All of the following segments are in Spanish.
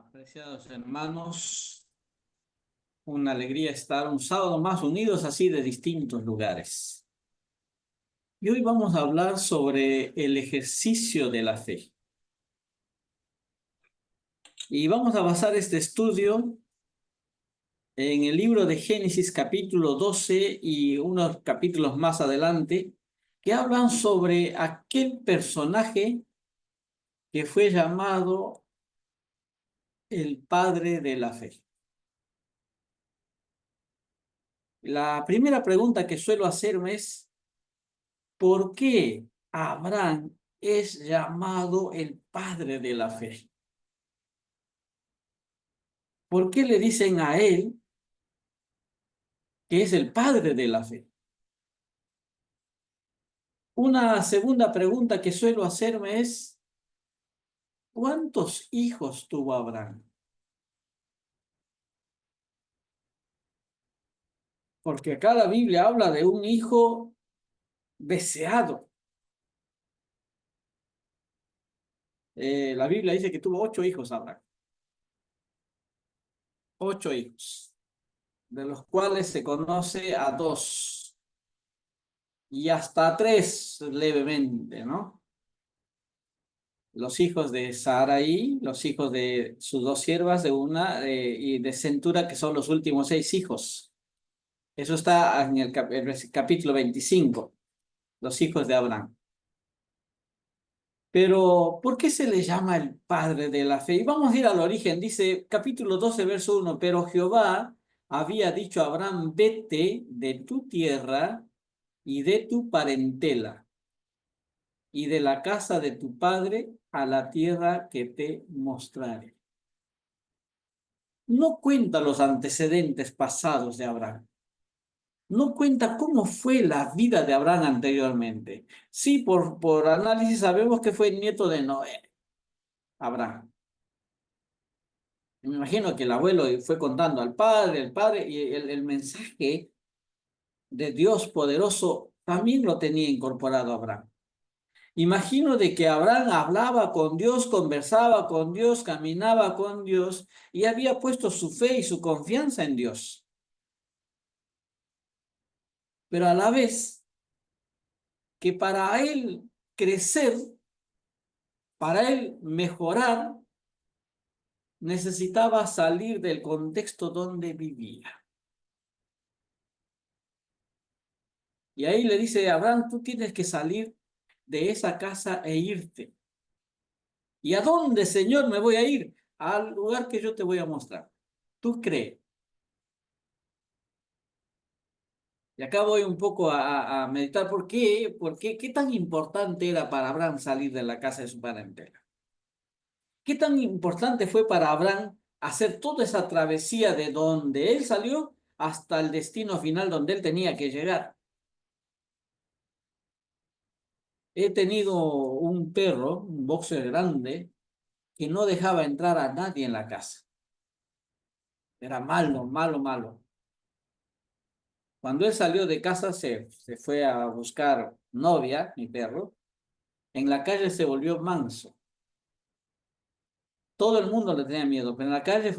Apreciados hermanos, una alegría estar un sábado más unidos así de distintos lugares. Y hoy vamos a hablar sobre el ejercicio de la fe. Y vamos a basar este estudio en el libro de Génesis capítulo 12 y unos capítulos más adelante que hablan sobre aquel personaje que fue llamado el padre de la fe. La primera pregunta que suelo hacerme es: ¿por qué Abraham es llamado el padre de la fe? ¿Por qué le dicen a él que es el padre de la fe? Una segunda pregunta que suelo hacerme es: ¿cuántos hijos tuvo Abraham? Porque acá la Biblia habla de un hijo deseado. La Biblia dice que tuvo 8 hijos Abraham. 8 hijos, de los cuales se conoce a 2 y hasta 3 levemente, ¿no? Los hijos de Sarai, los hijos de sus 2 siervas, y de Centura, que son los últimos 6 hijos. Eso está en el capítulo 25, los hijos de Abraham. Pero, ¿por qué se le llama el padre de la fe? Y vamos a ir al origen. Dice, capítulo 12, verso 1: pero Jehová había dicho a Abraham: vete de tu tierra y de tu parentela y de la casa de tu padre a la tierra que te mostraré. No cuenta los antecedentes pasados de Abraham. No cuenta cómo fue la vida de Abraham anteriormente. Sí, por análisis sabemos que fue nieto de Noé, Abraham. Me imagino que el abuelo fue contando al padre, el padre, y el mensaje de Dios poderoso también lo tenía incorporado Abraham. Imagino de que Abraham hablaba con Dios, conversaba con Dios, caminaba con Dios y había puesto su fe y su confianza en Dios. Pero a la vez que para él crecer, para él mejorar, necesitaba salir del contexto donde vivía. Y ahí le dice a Abraham: tú tienes que salir de esa casa e irte. ¿Y a dónde, Señor, me voy a ir? Al lugar que yo te voy a mostrar. Tú crees. Y acá voy un poco a meditar qué tan importante era para Abraham salir de la casa de su parentela. ¿Qué tan importante fue para Abraham hacer toda esa travesía de donde él salió hasta el destino final donde él tenía que llegar? He tenido un perro, un boxer grande, que no dejaba entrar a nadie en la casa. Era malo, malo, malo. Cuando él salió de casa, se fue a buscar novia, mi perro. En la calle se volvió manso. Todo el mundo le tenía miedo, pero en la calle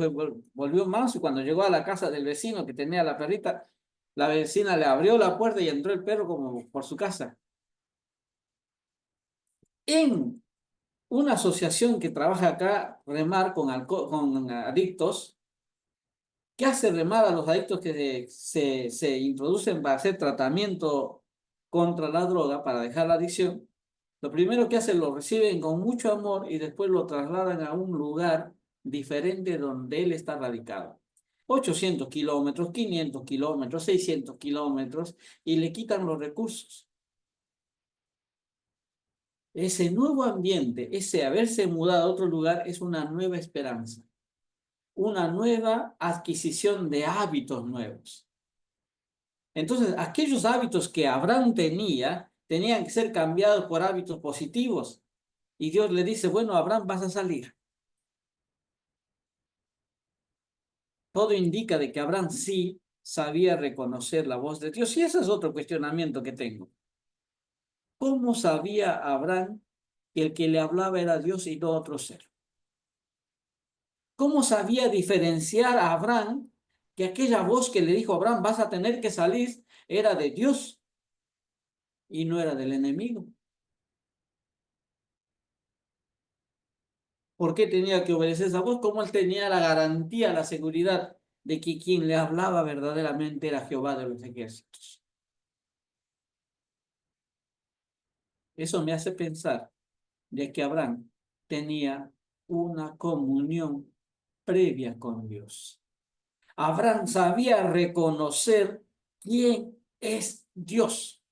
volvió manso, y cuando llegó a la casa del vecino que tenía la perrita, la vecina le abrió la puerta y entró el perro como por su casa. En una asociación que trabaja acá, Remar, con adictos, que hace Remar a los adictos que se introducen para hacer tratamiento contra la droga, para dejar la adicción. Lo primero que hacen, lo reciben con mucho amor y después lo trasladan a un lugar diferente donde él está radicado. 800 kilómetros, 500 kilómetros, 600 kilómetros, y le quitan los recursos. Ese nuevo ambiente, ese haberse mudado a otro lugar, es una nueva esperanza, una nueva adquisición de hábitos nuevos. Entonces, aquellos hábitos que Abraham tenía, tenían que ser cambiados por hábitos positivos. Y Dios le dice: bueno, Abraham, vas a salir. Todo indica de que Abraham sí sabía reconocer la voz de Dios. Y ese es otro cuestionamiento que tengo. ¿Cómo sabía Abraham que el que le hablaba era Dios y no otro ser? ¿Cómo sabía diferenciar a Abraham que aquella voz que le dijo a Abraham, vas a tener que salir, era de Dios y no era del enemigo? ¿Por qué tenía que obedecer esa voz? ¿Cómo él tenía la garantía, la seguridad de que quien le hablaba verdaderamente era Jehová de los ejércitos? Eso me hace pensar de que Abraham tenía una comunión previa con Dios. Abraham sabía reconocer quién es Dios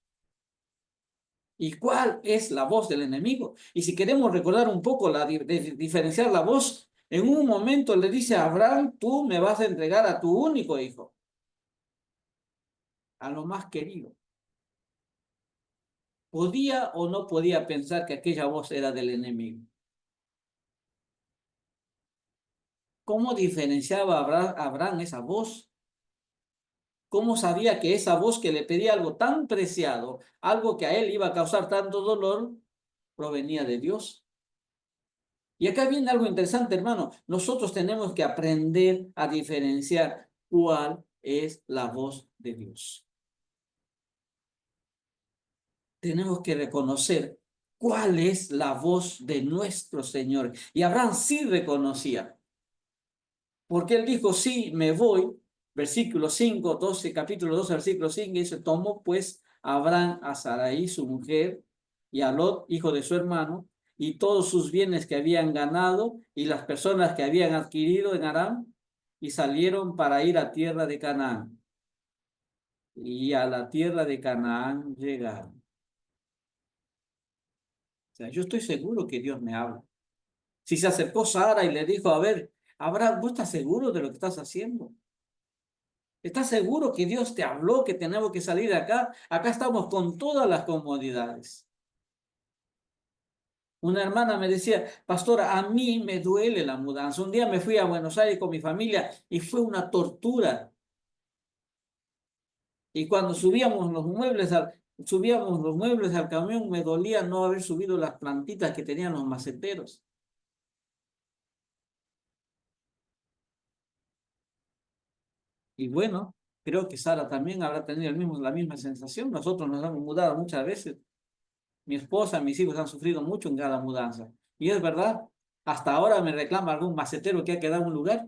y cuál es la voz del enemigo. Y si queremos recordar un poco, diferenciar la voz, en un momento le dice a Abraham, tú me vas a entregar a tu único hijo, a lo más querido. ¿Podía o no podía pensar que aquella voz era del enemigo? ¿Cómo diferenciaba Abraham esa voz? ¿Cómo sabía que esa voz que le pedía algo tan preciado, algo que a él iba a causar tanto dolor, provenía de Dios? Y acá viene algo interesante, hermano. Nosotros tenemos que aprender a diferenciar cuál es la voz de Dios. Tenemos que reconocer cuál es la voz de nuestro Señor. Y Abraham sí reconocía, porque él dijo, sí, me voy. Versículo 5, 12, capítulo 12, versículo 5, dice, tomó pues Abraham a Sarai, su mujer, y a Lot, hijo de su hermano, y todos sus bienes que habían ganado, y las personas que habían adquirido en Aram, y salieron para ir a tierra de Canaán. Y a la tierra de Canaán llegaron. O sea, yo estoy seguro que Dios me habla. Si se acercó Sara y le dijo, a ver, Abraham, ¿vos estás seguro de lo que estás haciendo? ¿Estás seguro que Dios te habló, que tenemos que salir de acá? Acá estamos con todas las comodidades. Una hermana me decía, pastora, a mí me duele la mudanza. Un día me fui a Buenos Aires con mi familia y fue una tortura. Y cuando subíamos los muebles al camión, me dolía no haber subido las plantitas que tenían los maceteros. Y bueno, creo que Sara también habrá tenido la misma sensación. Nosotros nos hemos mudado muchas veces. Mi esposa, mis hijos han sufrido mucho en cada mudanza. Y es verdad, hasta ahora me reclama algún macetero que ha quedado en un lugar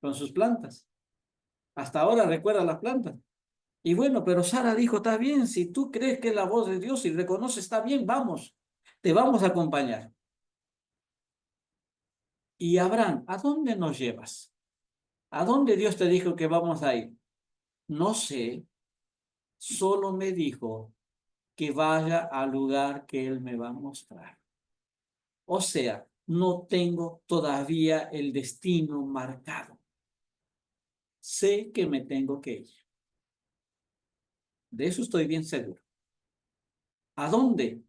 con sus plantas. Hasta ahora recuerda las plantas. Y bueno, pero Sara dijo, está bien, si tú crees que es la voz de Dios y reconoces, está bien, vamos, te vamos a acompañar. Y Abraham, ¿a dónde nos llevas? ¿A dónde Dios te dijo que vamos a ir? No sé, solo me dijo que vaya al lugar que Él me va a mostrar. O sea, no tengo todavía el destino marcado. Sé que me tengo que ir. De eso estoy bien seguro. ¿A dónde?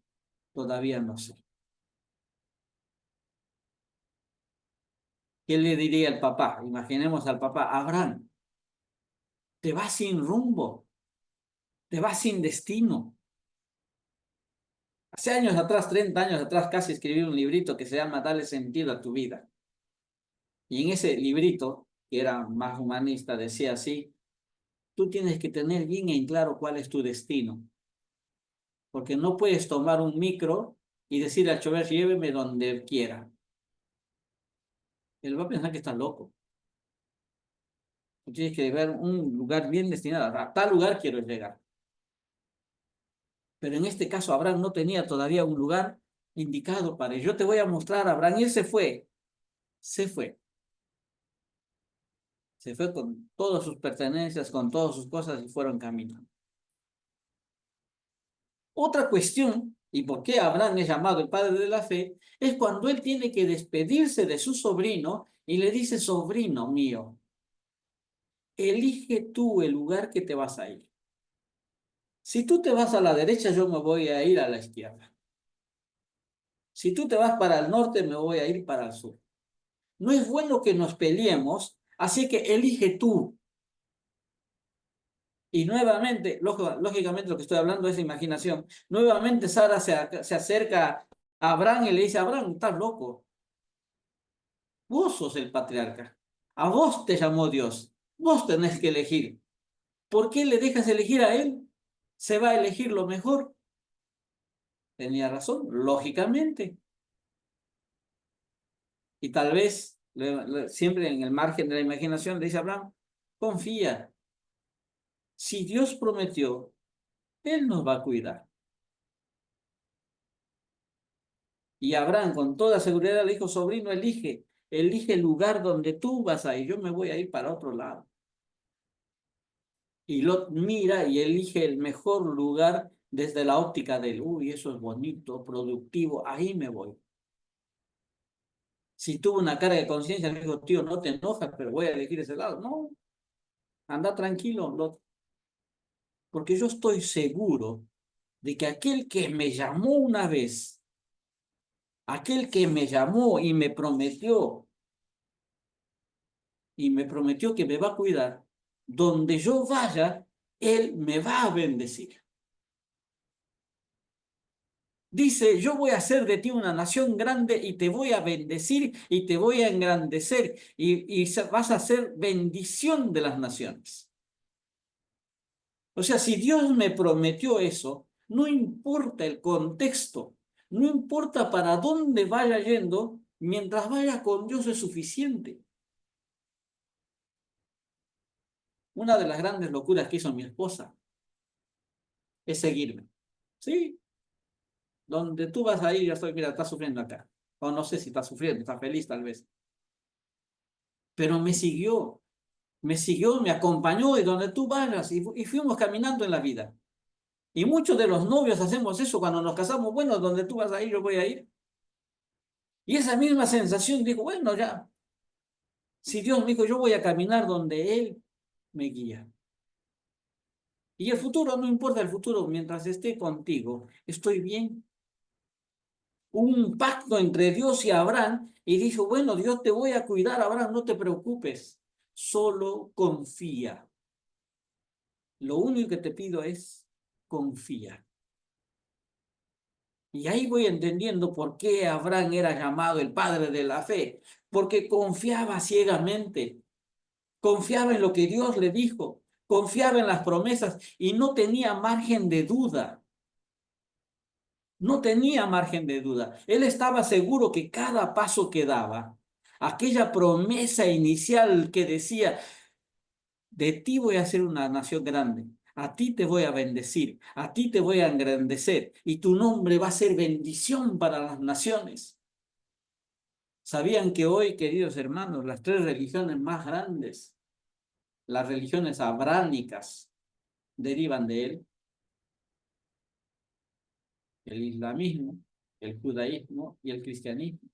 Todavía no sé. ¿Qué le diría el papá? Imaginemos al papá, Abraham, te vas sin rumbo, te vas sin destino. Hace años atrás, 30 años atrás, casi escribí un librito que se llama Dale sentido a tu vida. Y en ese librito, que era más humanista, decía así, tú tienes que tener bien en claro cuál es tu destino. Porque no puedes tomar un micro y decir al chofer, lléveme donde quiera. Él va a pensar que estás loco. Tú tienes que ver un lugar bien destinado. A tal lugar quiero llegar. Pero en este caso, Abraham no tenía todavía un lugar indicado para él. Yo te voy a mostrar a Abraham. Y él se fue. Se fue. Se fue con todas sus pertenencias, con todas sus cosas y fueron caminando. Otra cuestión, y por qué Abraham es llamado el padre de la fe, es cuando él tiene que despedirse de su sobrino y le dice, sobrino mío, elige tú el lugar que te vas a ir. Si tú te vas a la derecha, yo me voy a ir a la izquierda. Si tú te vas para el norte, me voy a ir para el sur. No es bueno que nos peleemos, así que elige tú. Y nuevamente, lógicamente lo que estoy hablando es imaginación. Nuevamente Sara se acerca a Abraham y le dice, Abraham, estás loco. Vos sos el patriarca. A vos te llamó Dios. Vos tenés que elegir. ¿Por qué le dejas elegir a él? Se va a elegir lo mejor. Tenía razón, lógicamente. Y tal vez, siempre en el margen de la imaginación, le dice a Abraham, confía. Si Dios prometió, Él nos va a cuidar. Y Abraham, con toda seguridad, le dijo, sobrino, elige el lugar donde tú vas a ir. Yo me voy a ir para otro lado. Y Lot mira y elige el mejor lugar desde la óptica del, uy, eso es bonito, productivo, ahí me voy. Si tuvo una carga de conciencia, le dijo, tío, no te enojas, pero voy a elegir ese lado. No, anda tranquilo, Lot, porque yo estoy seguro de que aquel que me llamó una vez, aquel que me llamó y me prometió que me va a cuidar, donde yo vaya, él me va a bendecir. Dice, yo voy a hacer de ti una nación grande y te voy a bendecir y te voy a engrandecer y vas a ser bendición de las naciones. O sea, si Dios me prometió eso, no importa el contexto, no importa para dónde vaya yendo, mientras vaya con Dios es suficiente. Una de las grandes locuras que hizo mi esposa es seguirme. Sí, donde tú vas a ir, yo estoy, mira, estás sufriendo acá. O no sé si estás sufriendo, estás feliz tal vez. Pero me siguió, me acompañó y donde tú vayas y fuimos caminando en la vida. Y muchos de los novios hacemos eso cuando nos casamos. Bueno, donde tú vas a ir, yo voy a ir. Y esa misma sensación, digo, bueno, ya, si Dios me dijo, yo voy a caminar donde Él me guía. Y el futuro, no importa el futuro, mientras esté contigo, estoy bien. Hubo un pacto entre Dios y Abraham y dijo, bueno, Dios te voy a cuidar, Abraham, no te preocupes, solo confía. Lo único que te pido es confía. Y ahí voy entendiendo por qué Abraham era llamado el padre de la fe, porque confiaba ciegamente, confiaba en lo que Dios le dijo, confiaba en las promesas y no tenía margen de duda. No tenía margen de duda. Él estaba seguro que cada paso que daba, aquella promesa inicial que decía, de ti voy a hacer una nación grande, a ti te voy a bendecir, a ti te voy a engrandecer y tu nombre va a ser bendición para las naciones. ¿Sabían que hoy, queridos hermanos, las tres religiones más grandes, las religiones abrámicas, derivan de él? El islamismo, el judaísmo y el cristianismo.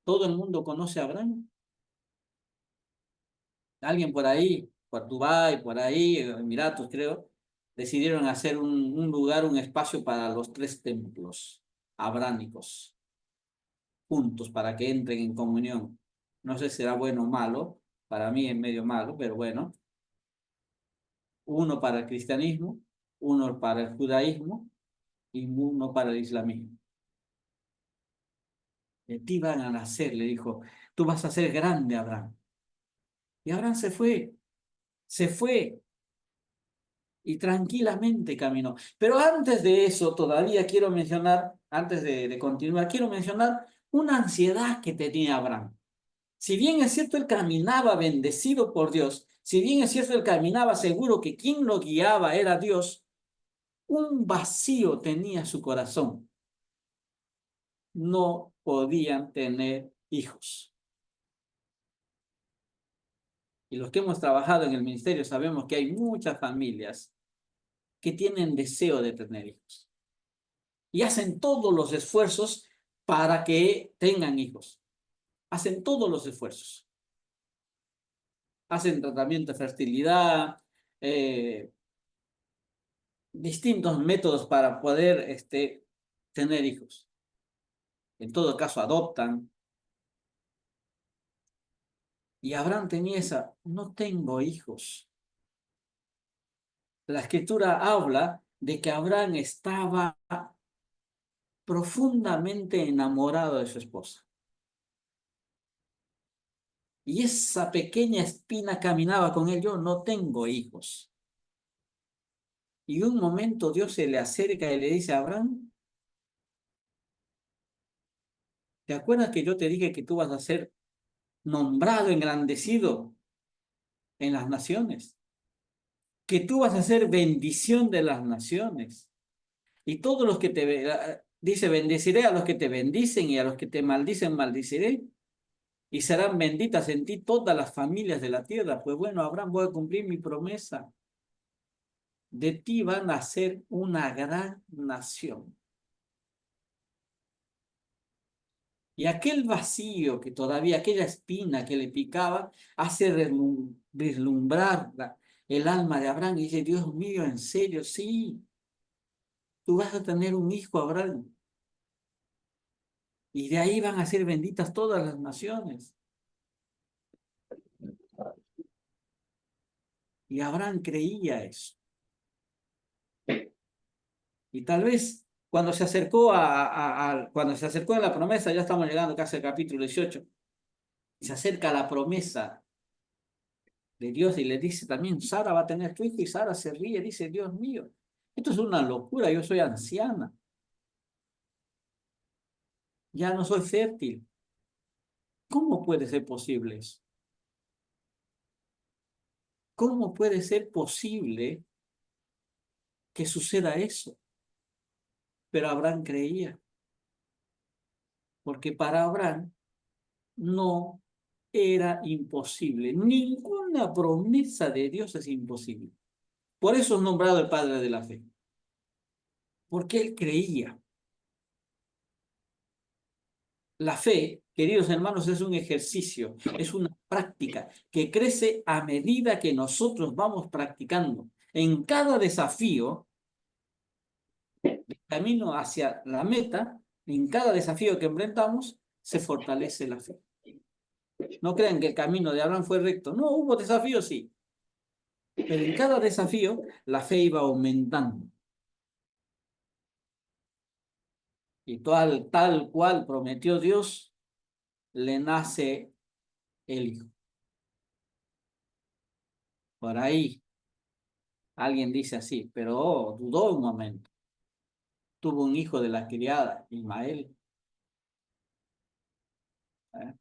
Todo el mundo conoce a Abraham. Alguien por ahí, por Dubái, por ahí, Emiratos creo, decidieron hacer un lugar, un espacio para los tres templos abrámicos, juntos, para que entren en comunión. No sé si será bueno o malo, para mí es medio malo, pero bueno. Uno para el cristianismo, uno para el judaísmo y uno para el islamismo. De ti van a nacer, le dijo, tú vas a ser grande, Abraham. Y Abraham se fue y tranquilamente caminó. Pero antes de eso, todavía quiero mencionar, antes de continuar, quiero mencionar una ansiedad que tenía Abraham. Si bien es cierto, él caminaba bendecido por Dios, si bien es cierto, él caminaba seguro que quien lo guiaba era Dios, un vacío tenía su corazón. No podían tener hijos. Y los que hemos trabajado en el ministerio sabemos que hay muchas familias que tienen deseo de tener hijos y hacen todos los esfuerzos para que tengan hijos. Hacen todos los esfuerzos. Hacen tratamiento de fertilidad, eh, distintos métodos para poder tener hijos. En todo caso, adoptan. Y Abraham tenía esa, no tengo hijos. La escritura habla de que Abraham estaba profundamente enamorado de su esposa. Y esa pequeña espina caminaba con él. Yo no tengo hijos. Y un momento Dios se le acerca y le dice a Abraham, ¿te acuerdas que yo te dije que tú vas a ser nombrado, engrandecido en las naciones? Que tú vas a ser bendición de las naciones. Y todos los que dice, bendeciré a los que te bendicen y a los que te maldicen, maldiciré. Y serán benditas en ti todas las familias de la tierra. Pues bueno, Abraham, voy a cumplir mi promesa. De ti van a ser una gran nación. Y aquel vacío que todavía, aquella espina que le picaba, hace vislumbrar el alma de Abraham y dice, Dios mío, en serio, sí, tú vas a tener un hijo, Abraham. Y de ahí van a ser benditas todas las naciones. Y Abraham creía eso. Y tal vez cuando se acercó cuando se acercó a la promesa, ya estamos llegando casi al capítulo 18, se acerca a la promesa de Dios y le dice también, Sara va a tener tu hijo, y Sara se ríe, dice, Dios mío, esto es una locura, yo soy anciana, ya no soy fértil. ¿Cómo puede ser posible eso? ¿Cómo puede ser posible que suceda eso? Pero Abraham creía, porque para Abraham no era imposible. Ninguna promesa de Dios es imposible. Por eso es nombrado el padre de la fe, porque él creía. La fe, queridos hermanos, es un ejercicio, es una práctica que crece a medida que nosotros vamos practicando. En cada desafío, camino hacia la meta, en cada desafío que enfrentamos, se fortalece la fe. No crean que el camino de Abraham fue recto. No, hubo desafíos, sí. Pero en cada desafío, la fe iba aumentando. Y tal cual prometió Dios, le nace el hijo. Por ahí alguien dice así, pero dudó un momento. Tuvo un hijo de la criada, Ismael. ¿Eh?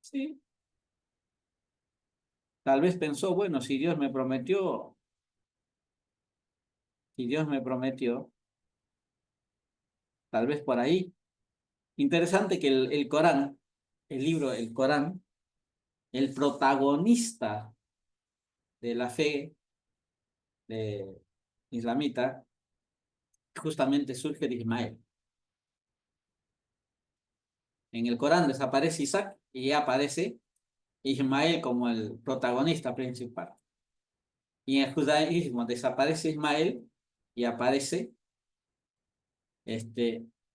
Sí, tal vez pensó, bueno, si Dios me prometió, tal vez por ahí. Interesante que el Corán, el libro, el Corán, el protagonista de la fe de islamita, justamente surge de Ismael. En el Corán desaparece Isaac y aparece Ismael como el protagonista principal. Y en el judaísmo desaparece Ismael y aparece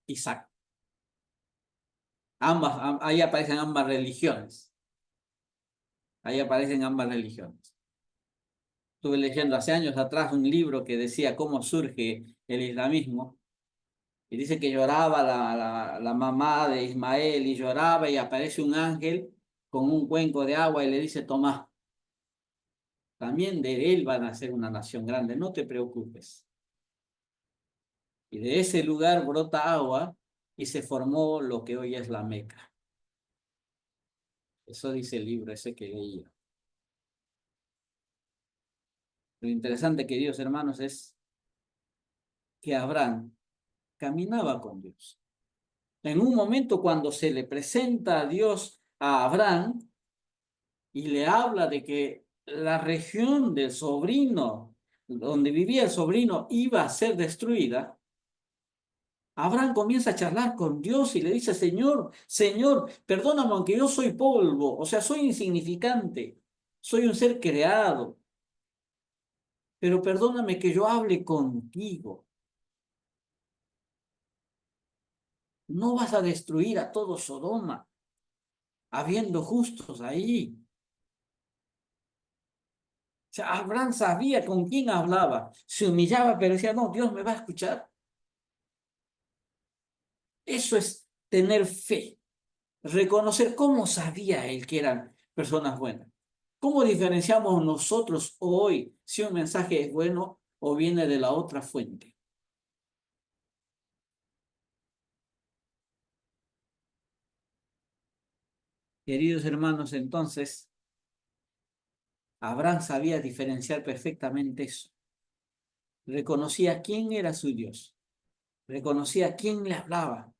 Isaac. Ahí aparecen ambas religiones. Ahí aparecen ambas religiones. Estuve leyendo hace años atrás un libro que decía cómo surge el islamismo. Y dice que lloraba la mamá de Ismael y lloraba y aparece un ángel con un cuenco de agua y le dice, toma, también de él van a ser una nación grande, no te preocupes. Y de ese lugar brota agua y se formó lo que hoy es la Meca. Eso dice el libro ese que leía. Lo interesante, queridos hermanos, es que Abraham caminaba con Dios. En un momento cuando se le presenta a Dios a Abraham y le habla de que la región del sobrino, donde vivía el sobrino, iba a ser destruida, Abraham comienza a charlar con Dios y le dice, Señor, Señor, perdóname aunque yo soy polvo, o sea, soy insignificante, soy un ser creado, pero perdóname que yo hable contigo. No vas a destruir a todo Sodoma, habiendo justos ahí. O sea, Abraham sabía con quién hablaba, se humillaba, pero decía, no, Dios me va a escuchar. Eso es tener fe. Reconocer cómo sabía él que eran personas buenas. ¿Cómo diferenciamos nosotros hoy si un mensaje es bueno o viene de la otra fuente? Queridos hermanos, entonces, Abraham sabía diferenciar perfectamente eso. Reconocía quién era su Dios, reconocía quién le hablaba,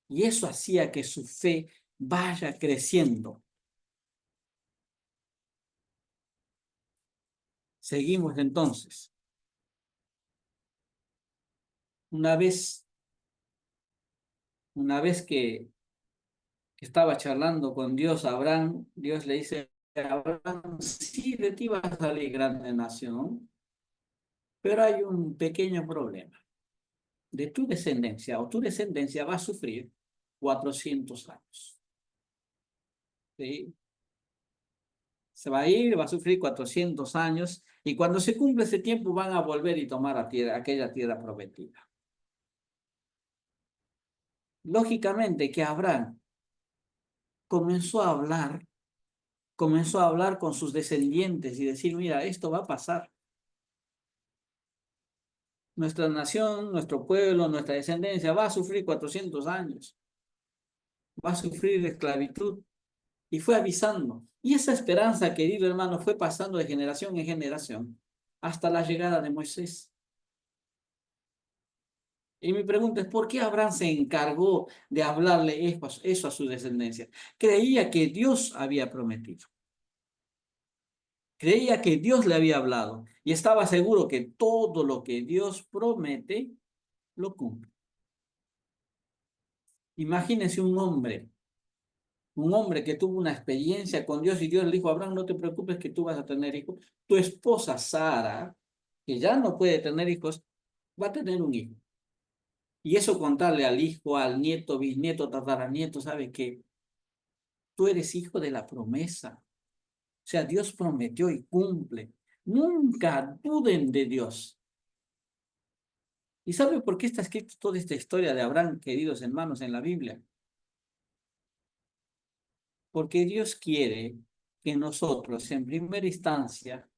y eso hacía que su fe vaya creciendo. Seguimos entonces. Una vez, una vez que estaba charlando con Dios, Abraham, Dios le dice, Abraham, sí, de ti va a salir grande nación, pero hay un pequeño problema. De tu descendencia o tu descendencia va a sufrir 400 años. ¿Sí? Se va a ir, va a sufrir 400 años y cuando se cumple ese tiempo van a volver y tomar a tierra, aquella tierra prometida. Lógicamente que Abraham comenzó a hablar, comenzó a hablar con sus descendientes y decir, mira, esto va a pasar. Nuestra nación, nuestro pueblo, nuestra descendencia va a sufrir 400 años, va a sufrir esclavitud. Y fue avisando. Y esa esperanza, querido hermano, fue pasando de generación en generación hasta la llegada de Moisés. Y mi pregunta es, ¿por qué Abraham se encargó de hablarle eso a su descendencia? Creía que Dios había prometido. Creía que Dios le había hablado. Y estaba seguro que todo lo que Dios promete, lo cumple. Imagínese un hombre que tuvo una experiencia con Dios y Dios le dijo, Abraham, no te preocupes que tú vas a tener hijos. Tu esposa Sara, que ya no puede tener hijos, va a tener un hijo. Y eso contarle al hijo, al nieto, bisnieto, tataranieto, ¿sabe qué? Tú eres hijo de la promesa. O sea, Dios prometió y cumple. Nunca duden de Dios. ¿Y sabe por qué está escrito toda esta historia de Abraham, queridos hermanos, en la Biblia? Porque Dios quiere que nosotros, en primera instancia,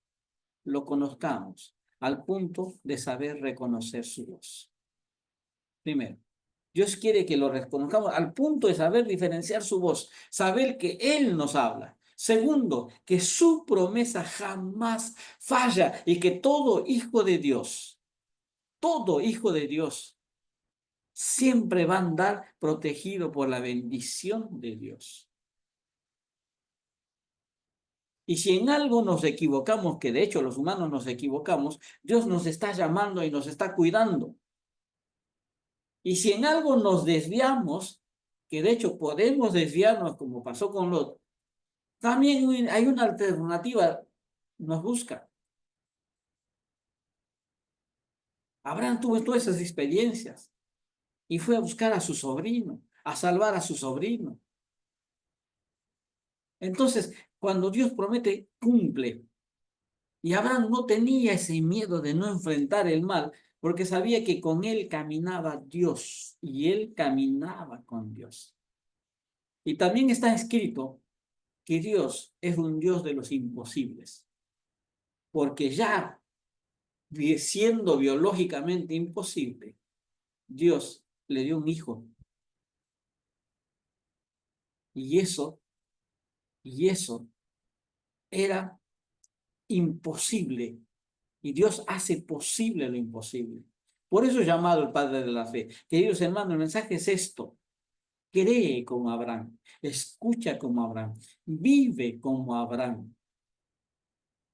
lo conozcamos al punto de saber reconocer su voz. Primero, Dios quiere que lo reconozcamos al punto de saber diferenciar su voz, saber que Él nos habla. Segundo, que su promesa jamás falla y que todo hijo de Dios, siempre va a andar protegido por la bendición de Dios. Y si en algo nos equivocamos, que de hecho los humanos nos equivocamos, Dios nos está llamando y nos está cuidando. Y si en algo nos desviamos, que de hecho podemos desviarnos como pasó con Lot, también hay una alternativa, nos busca. Abraham tuvo todas esas experiencias y fue a buscar a su sobrino, a salvar a su sobrino. Entonces, cuando Dios promete, cumple. Y Abraham no tenía ese miedo de no enfrentar el mal, porque sabía que con él caminaba Dios y él caminaba con Dios. Y también está escrito que Dios es un Dios de los imposibles, porque ya siendo biológicamente imposible, Dios le dio un hijo. Y eso, y eso era imposible. Y Dios hace posible lo imposible. Por eso es llamado el Padre de la Fe. Queridos hermanos, el mensaje es esto. Cree como Abraham, escucha como Abraham, vive como Abraham.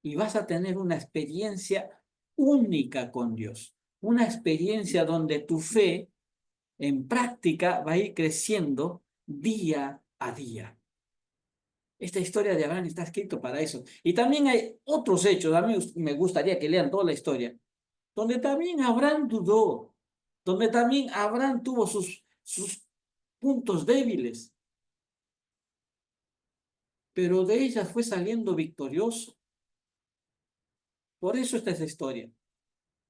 Y vas a tener una experiencia única con Dios. Una experiencia donde tu fe en práctica va a ir creciendo día a día. Esta historia de Abraham está escrito para eso. Y también hay otros hechos, a mí me gustaría que lean toda la historia, donde también Abraham dudó, donde también Abraham tuvo sus puntos débiles, pero de ellas fue saliendo victorioso. Por eso está esa historia,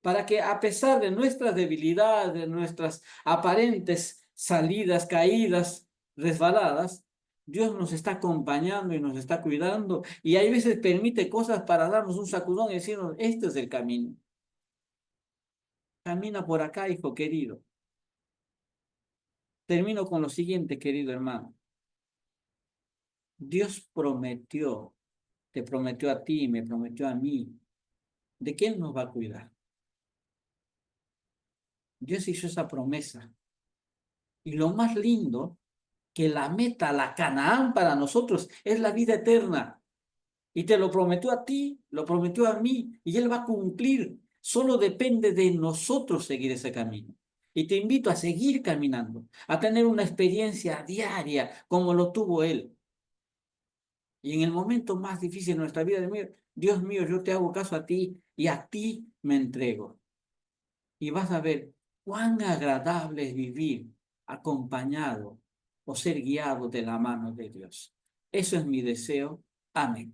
para que a pesar de nuestras debilidades, de nuestras aparentes salidas, caídas, resbaladas, Dios nos está acompañando y nos está cuidando y hay veces permite cosas para darnos un sacudón y decirnos, este es el camino. Camina por acá, hijo querido. Termino con lo siguiente, querido hermano. Dios prometió, te prometió a ti, me prometió a mí, de que Él nos va a cuidar. Dios hizo esa promesa. Y lo más lindo, que la meta, la Canaán para nosotros es la vida eterna. Y te lo prometió a ti, lo prometió a mí, y Él va a cumplir. Solo depende de nosotros seguir ese camino. Y te invito a seguir caminando, a tener una experiencia diaria como lo tuvo Él. Y en el momento más difícil de nuestra vida, Dios mío, yo te hago caso a ti y a ti me entrego. Y vas a ver cuán agradable es vivir acompañado o ser guiado de la mano de Dios. Eso es mi deseo. Amén.